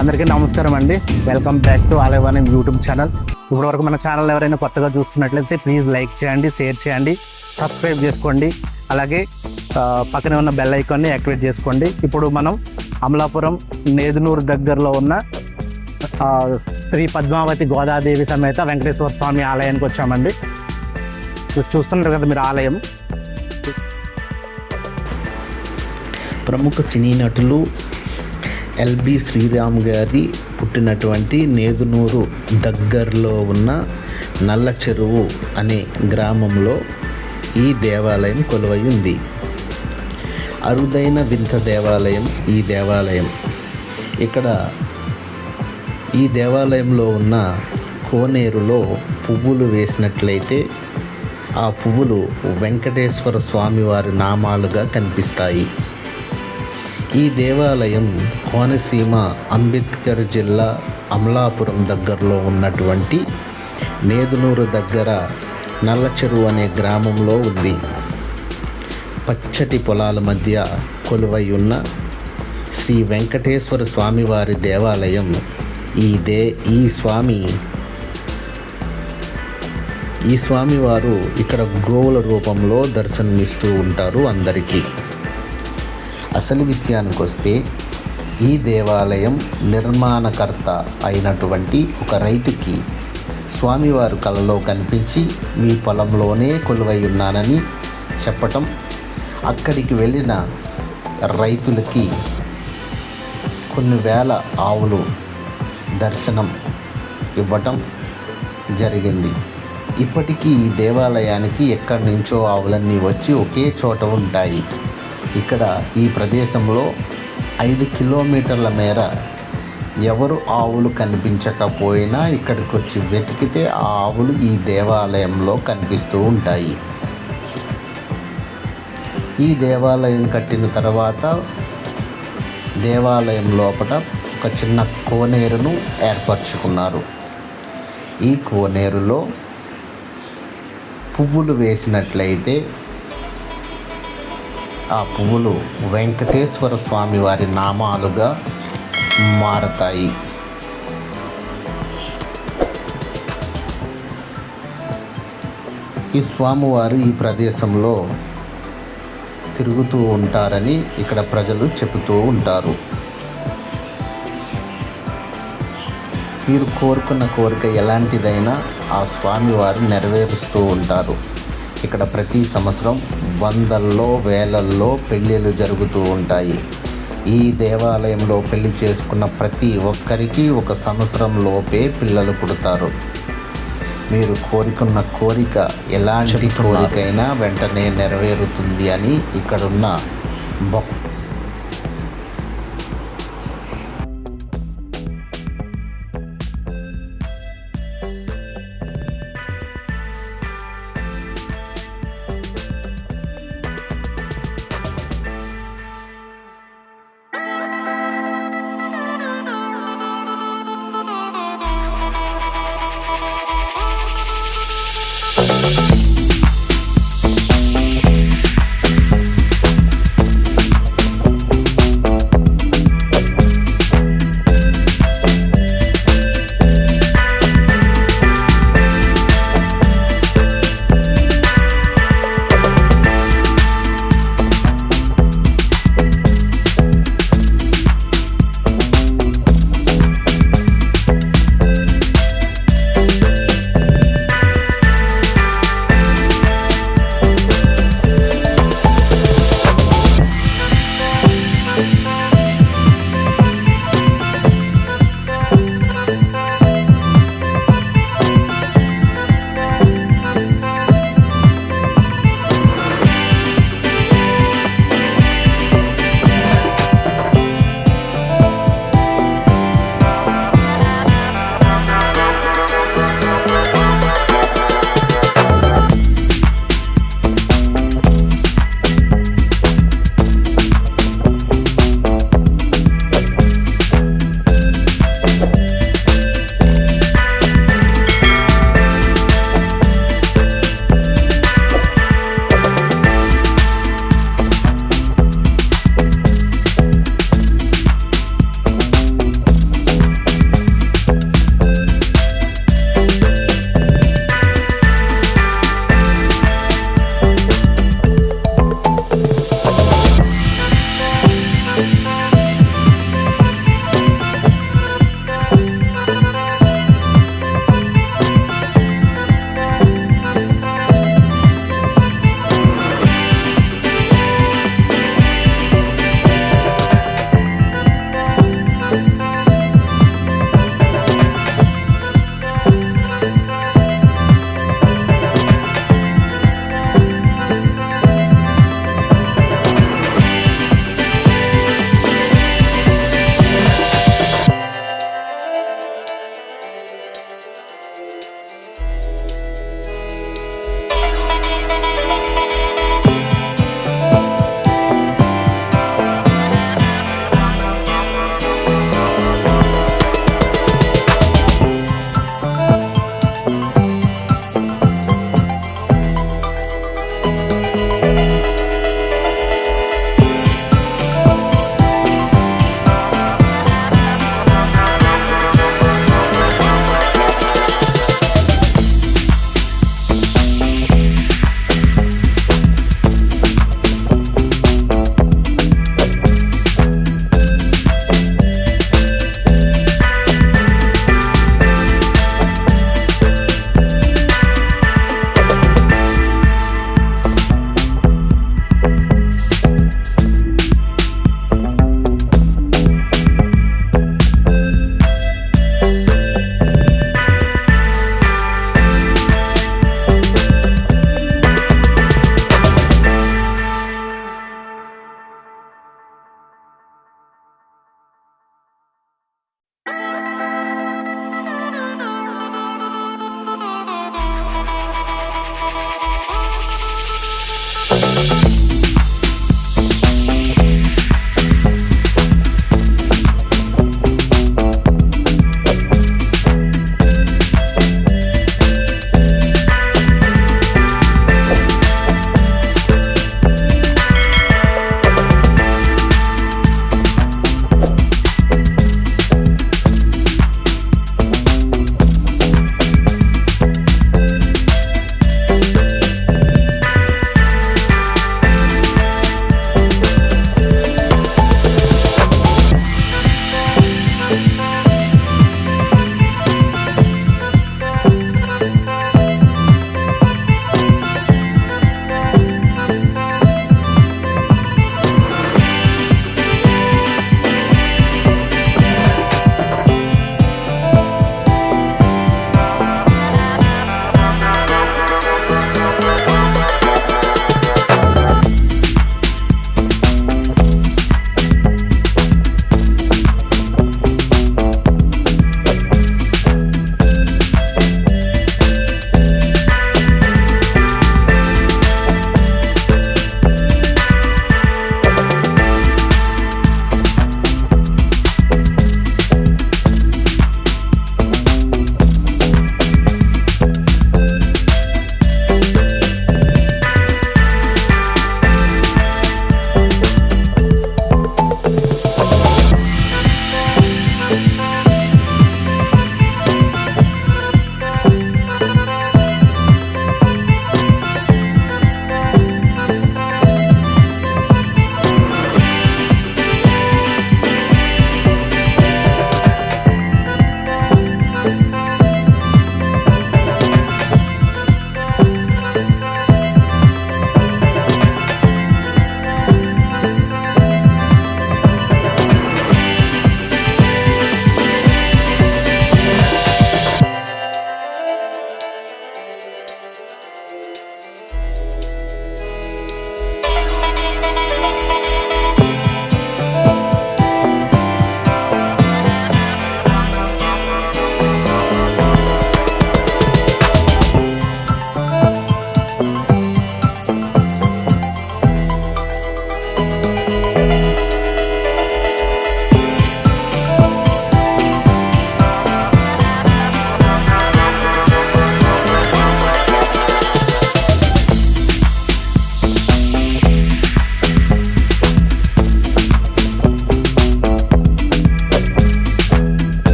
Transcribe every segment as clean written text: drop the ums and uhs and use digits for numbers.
అందరికీ నమస్కారం అండి. Welcome back to Alayavani YouTube channel. ఇప్పటి వరకు మన ఛానల్ ఎవరైనా కొత్తగా చూస్తున్నట్లయితే ప్లీజ్ లైక్ చేయండి, షేర్ చేయండి, సబ్స్క్రైబ్ చేసుకోండి. అలాగే పక్కనే ఉన్న బెల్ ఐకాన్ని యాక్టివేట్ చేసుకోండి. ఇప్పుడు మనం అమలాపురం నేదునూరు దగ్గరలో ఉన్న శ్రీ పద్మావతి గోదాదేవి సమేత వెంకటేశ్వర స్వామి ఆలయానికి వచ్చామండి. చూస్తున్నారు కదా మీరు ఆలయం. ప్రముఖ సినీ నటులు ఎల్బి శ్రీరామ్ గారి పుట్టినటువంటి నేదునూరు దగ్గరలో ఉన్న నల్ల చెరువు అనే గ్రామంలో ఈ దేవాలయం కొలువై ఉంది. అరుదైన వింత దేవాలయం ఈ దేవాలయం. ఇక్కడ ఈ దేవాలయంలో ఉన్న కోనేరులో పువ్వులు వేసినట్లయితే ఆ పువ్వులు వెంకటేశ్వర స్వామి వారి నామాలుగా కనిపిస్తాయి. ఈ దేవాలయం కోనసీమ అంబేద్కర్ జిల్లా అమలాపురం దగ్గరలో ఉన్నటువంటి నేదునూరు దగ్గర నల్ల చెరువు అనే గ్రామంలో ఉంది. పచ్చటి పొలాల మధ్య కొలువై ఉన్న శ్రీ వెంకటేశ్వర స్వామివారి దేవాలయం. ఈ స్వామివారు ఇక్కడ గోవుల రూపంలో దర్శనమిస్తూ ఉంటారు అందరికీ. అసలు విషయానికి వస్తే ఈ దేవాలయం నిర్మాణకర్త అయినటువంటి ఒక రైతుకి స్వామివారు కలలో కనిపించి మీ పొలంలోనే కొలువై ఉన్నానని చెప్పటం, అక్కడికి వెళ్ళిన రైతులకి కొన్ని వేల ఆవులు దర్శనం ఇవ్వటం జరిగింది. ఇప్పటికీ ఈ దేవాలయానికి ఎక్కడి నుంచో ఆవులన్నీ వచ్చి ఒకే చోట ఉంటాయి. ఇక్కడ ఈ ప్రదేశంలో 5 కిలోమీటర్ల మేర ఎవరు ఆవులు కనిపించకపోయినా ఇక్కడికి వచ్చి వెతికితే ఆ ఆవులు ఈ దేవాలయంలో కనిపిస్తూ ఉంటాయి. ఈ దేవాలయం కట్టిన తర్వాత దేవాలయం లోపల ఒక చిన్న కోనేరును ఏర్పరచుకున్నారు. ఈ కోనేరులో పువ్వులు వేసినట్లయితే ఆ పువ్వులు వెంకటేశ్వర స్వామి వారి నామాలుగా మారతాయి. ఈ స్వామివారు ఈ ప్రదేశంలో తిరుగుతూ ఉంటారని ఇక్కడ ప్రజలు చెబుతూ ఉంటారు. మీరు కోరుకున్న కోరిక ఎలాంటిదైనా ఆ స్వామివారు నెరవేరుస్తూ ఉంటారు. ఇక్కడ ప్రతి సంవత్సరం వందల్లో వేలల్లో పెళ్ళిళ్ళు జరుగుతూ ఉంటాయి. ఈ దేవాలయంలో పెళ్లి చేసుకున్న ప్రతి ఒక్కరికి ఒక సంవత్సరం లోపే పిల్లలు పుడతారు. మీరు కోరుకున్న కోరిక ఎలాంటి కోరికైనా వెంటనే నెరవేరుతుంది అని ఇక్కడున్న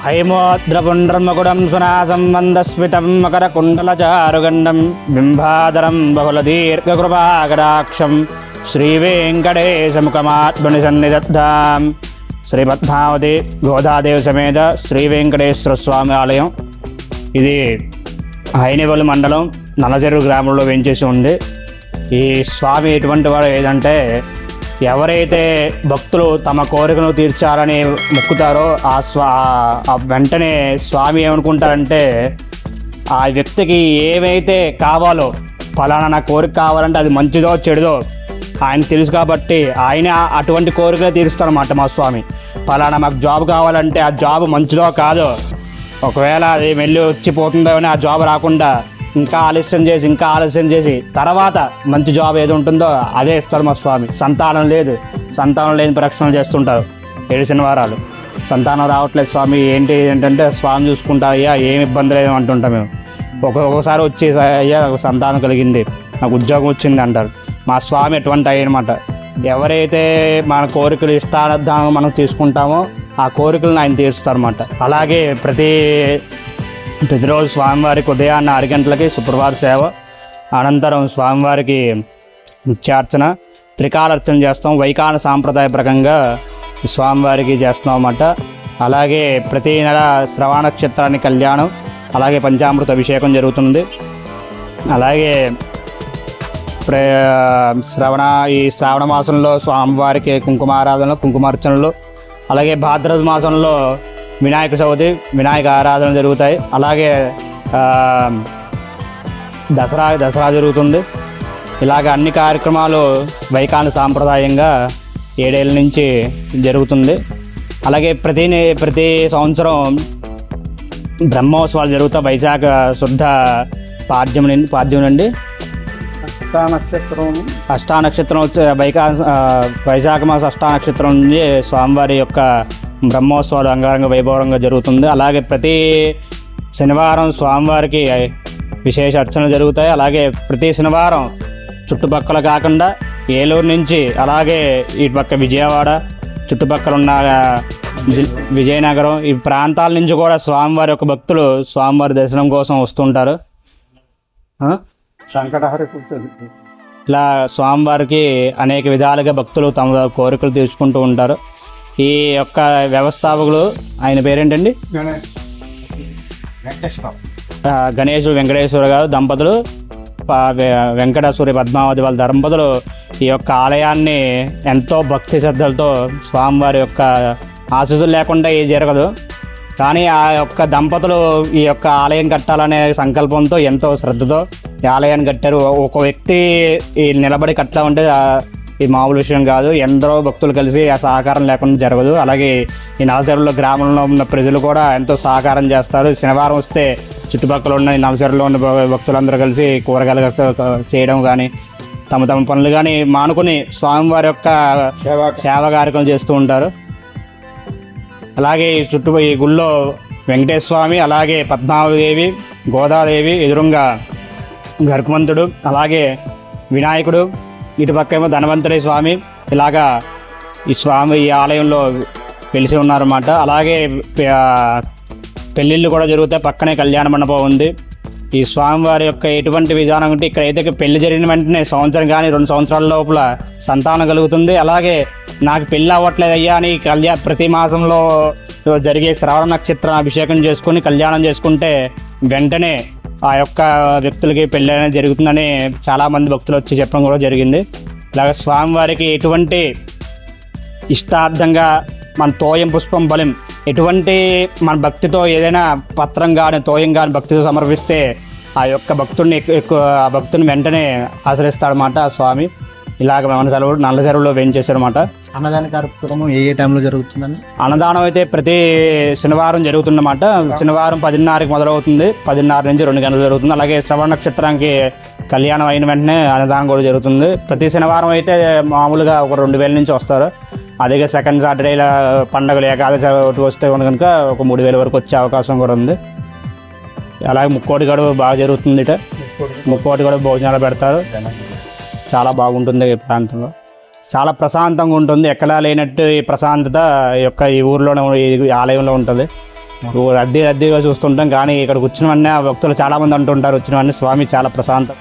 హైమోద్రపుండ్రమకుడం సునాసం మందస్మితం మకరకుండలచారుగండం బింబాధరం బహుళదీర్ఘకృపాకటాక్షం శ్రీవేంకటేశముఖమాత్మని సన్నిధత్తాం. శ్రీ పద్మావతి గోదాదేవి సమేత శ్రీ వెంకటేశ్వర స్వామి ఆలయం. ఇది హైనవల్లి మండలం నల్లచెరువు గ్రామంలో వేంచేసి ఉంది. ఈ స్వామి ఎటువంటి వాడు ఏదంటే, ఎవరైతే భక్తులు తమ కోరికను తీర్చాలని మొక్కుతారో ఆ వెంటనే స్వామి ఏమనుకుంటారంటే, ఆ వ్యక్తికి ఏమైతే కావాలో, ఫలానా నా కోరిక కావాలంటే అది మంచిదో చెడుదో ఆయన తెలుసు కాబట్టి ఆయన అటువంటి కోరికలు తీరుస్తారన్నమాట మా స్వామి. పలానా మాకు జాబ్ కావాలంటే ఆ జాబ్ మంచిదో కాదో, ఒకవేళ అది వెళ్ళి వచ్చిపోతుందో అని ఆ జాబ్ రాకుండా ఇంకా ఆలస్యం చేసి తర్వాత మంచి జాబ్ ఏది ఉంటుందో అదే ఇస్తారు మా స్వామి. సంతానం లేని ప్రక్షణలు చేస్తుంటారు 7 శనివారాలు. సంతానం రావట్లేదు స్వామి ఏంటంటే స్వామి చూసుకుంటా అయ్యా, ఏమి ఇబ్బంది లేదు అంటుంటాం మేము. ఒక్కొక్కసారి వచ్చి అయ్యా నాకు సంతానం కలిగింది, నాకు ఉద్యోగం వచ్చింది అంటారు. మా స్వామి ఎటువంటి అయ్యనమాట. ఎవరైతే మన కోరికలు ఇష్టార్థంగా మనం తీసుకుంటామో ఆ కోరికలను ఆయన తీరుస్తారన్నమాట. అలాగే ప్రతిరోజు స్వామివారికి ఉదయాన్న 6 గంటలకి సుప్రభాత సేవ, అనంతరం స్వామివారికి నిత్యార్చన, త్రికాలార్చన చేస్తాం. వైకాన సాంప్రదాయ ప్రకంగా స్వామివారికి చేస్తాం అన్నమాట. అలాగే ప్రతి నెల శ్రవణ నక్షత్రానికి కళ్యాణం, అలాగే పంచామృత అభిషేకం జరుగుతుంది. అలాగే శ్రావణ మాసంలో స్వామివారికి కుంకుమారాధనలు, కుంకుమార్చనలు, అలాగే భాద్రపద మాసంలో వినాయక చవితి, వినాయక ఆరాధన జరుగుతాయి. అలాగే దసరా జరుగుతుంది. ఇలాగ అన్ని కార్యక్రమాలు వైకాన సాంప్రదాయంగా 7 ఏళ్ళ నుంచి జరుగుతుంది. అలాగే ప్రతి సంవత్సరం బ్రహ్మోత్సవాలు జరుగుతాయి. వైశాఖ శుద్ధ పాడ్యం నుండి అష్టానక్షత్రం వచ్చే వైశాఖ మాస అష్టానక్షత్రం నుంచి స్వామివారి యొక్క బ్రహ్మోత్సవాలు అంగరంగ వైభవంగా జరుగుతుంది. అలాగే ప్రతి శనివారం స్వామివారికి విశేష అర్చనలు జరుగుతాయి. అలాగే ప్రతి శనివారం చుట్టుపక్కల కాకుండా ఏలూరు నుంచి, అలాగే ఇటు పక్క విజయవాడ చుట్టుపక్కల ఉన్న విజయనగరం ఈ ప్రాంతాల నుంచి కూడా స్వామివారి యొక్క భక్తులు స్వామివారి దర్శనం కోసం వస్తుంటారు. ఇలా స్వామివారికి అనేక విధాలుగా భక్తులు తమ కోరికలు తీర్చుకుంటూ ఉంటారు. ఈ యొక్క వ్యవస్థాపకులు ఆయన పేరేంటండి? గణేష్ వెంకటేశ్వర గారు దంపతులు, వెంకటేశ్వరి పద్మావతి వాళ్ళ దంపతులు ఈ యొక్క ఆలయాన్ని ఎంతో భక్తి శ్రద్ధలతో, స్వామివారి యొక్క ఆశీస్సులు లేకుండా ఇది జరగదు. కానీ ఆ యొక్క దంపతులు ఈ యొక్క ఆలయం కట్టాలనే సంకల్పంతో ఎంతో శ్రద్ధతో ఈ ఆలయాన్ని కట్టారు. ఒక వ్యక్తి ఈ నిలబడి కట్టా ఉంటే ఇది మామూలు విషయం కాదు. ఎందరో భక్తులు కలిసి ఆ సహకారం లేకుండా జరగదు. అలాగే ఈ నలచెరువులో గ్రామంలో ఉన్న ప్రజలు కూడా ఎంతో సహకారం చేస్తారు. శనివారం వస్తే చుట్టుపక్కల ఉన్న ఈ నలచెరువులో ఉన్న భక్తులందరూ కలిసి కూరగాయలు చేయడం కానీ, తమ పనులు కానీ మానుకొని స్వామివారి యొక్క సేవ కార్యక్రమం చేస్తూ ఉంటారు. అలాగే ఈ గుళ్ళో వెంకటేశ్వర స్వామి, అలాగే పద్మావతిదేవి, గోదాదేవి, ఎదురుగా గర్భవంతుడు, అలాగే వినాయకుడు, ఇటుపక్క ఏమో ధనవంతుడి స్వామి, ఇలాగా ఈ స్వామి ఈ ఆలయంలో వెలిసి ఉన్నారన్నమాట. అలాగే పెళ్ళిళ్ళు కూడా జరుగుతాయి. పక్కనే కళ్యాణ మండపం ఉంది. ఈ స్వామివారి యొక్క ఎటువంటి విధానం అంటే ఇక్కడ అయితే పెళ్లి జరిగిన వెంటనే సంవత్సరం కానీ 2 సంవత్సరాల లోపల సంతానం కలుగుతుంది. అలాగే నాకు పెళ్ళి అవ్వట్లేదు అయ్యా అని ప్రతి మాసంలో జరిగే శ్రవణ నక్షత్రం అభిషేకం చేసుకుని కళ్యాణం చేసుకుంటే వెంటనే ఆ యొక్క వ్యక్తులకి పెళ్ళి అనేది జరుగుతుందని చాలామంది భక్తులు వచ్చి చెప్పడం కూడా జరిగింది. ఇలాగ స్వామివారికి ఎటువంటి ఇష్టార్థంగా మన తోయం పుష్పం బలం ఎటువంటి మన భక్తితో ఏదైనా పత్రం కానీ తోయం కానీ భక్తితో సమర్పిస్తే ఆ యొక్క భక్తుని వెంటనే ఆశ్రయిస్తాడనమాట ఆ స్వామి. ఇలాగ నల్ల చెరువులో వేయించేశారన్నమాట. అన్నదాన కార్యక్రమం ఏ టైంలో జరుగుతుందండి? అన్నదానం అయితే ప్రతి శనివారం జరుగుతుందన్నమాట. శనివారం 10:30కి మొదలవుతుంది, 10:30 నుంచి 2 గంటలు జరుగుతుంది. అలాగే శ్రవణ నక్షత్రానికి కళ్యాణం అయిన వెంటనే అన్నదానం కూడా జరుగుతుంది. ప్రతి శనివారం అయితే మామూలుగా ఒక 2,000 నుంచి వస్తారు. అదే సెకండ్ సాటర్డేల పండుగలు ఏకాదశి వస్తే కనుక ఒక 3,000 వరకు వచ్చే అవకాశం కూడా ఉంది. అలాగే ముక్కోటి గడువు బాగా జరుగుతుంది. ముక్కోటి గడువు భోజనాలు పెడతారు. చాలా బాగుంటుంది. ఈ ప్రాంతంలో చాలా ప్రశాంతంగా ఉంటుంది. ఎక్కడా లేనట్టు ఈ ప్రశాంతత ఈ ఊర్లోనే ఈ ఆలయంలో ఉంటుంది. రద్దీగా చూస్తుంటాం, కానీ ఇక్కడికి వచ్చినవన్నీ భక్తులు చాలామంది అంటుంటారు, వచ్చినవన్నీ స్వామి చాలా ప్రశాంతం.